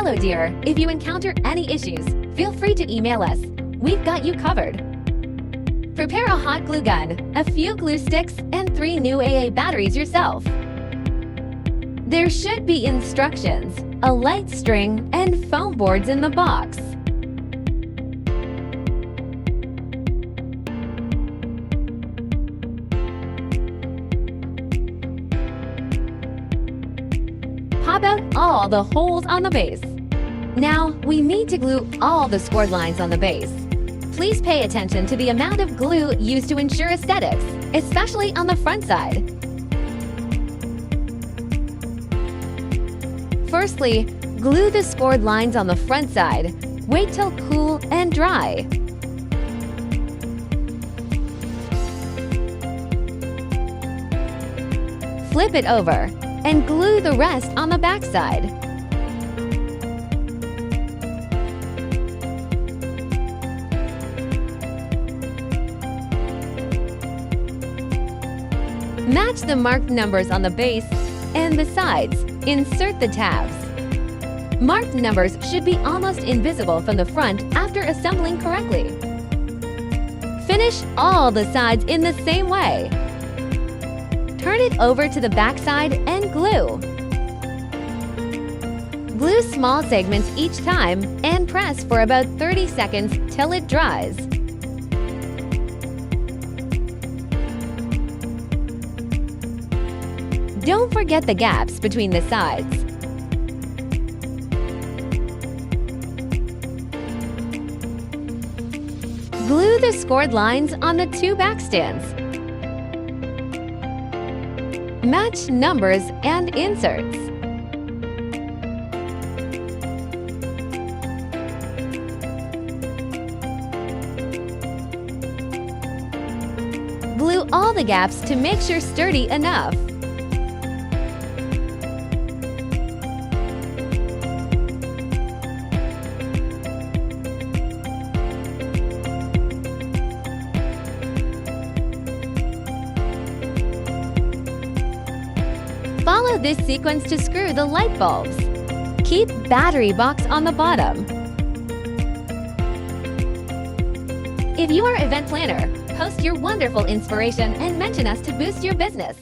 Hello dear, if you encounter any issues, feel free to email us. We've got you covered. Prepare a hot glue gun, a few glue sticks, and 3 new AA batteries yourself. There should be instructions, a light string, and foam boards in the box. Pop out all the holes on the base. Now, we need to glue all the scored lines on the base. Please pay attention to the amount of glue used to ensure aesthetics, especially on the front side. Firstly, glue the scored lines on the front side. Wait till cool and dry. Flip it over and glue the rest on the back side. Match the marked numbers on the base and the sides. Insert the tabs. Marked numbers should be almost invisible from the front after assembling correctly. Finish all the sides in the same way. Turn it over to the back side and glue. Glue small segments each time and press for about 30 seconds till it dries. Don't forget the gaps between the sides. Glue the scored lines on the 2 back stands. Match numbers and inserts. Glue all the gaps to make sure sturdy enough. Follow this sequence to screw the light bulbs. Keep battery box on the bottom. If you are an event planner, post your wonderful inspiration and mention us to boost your business.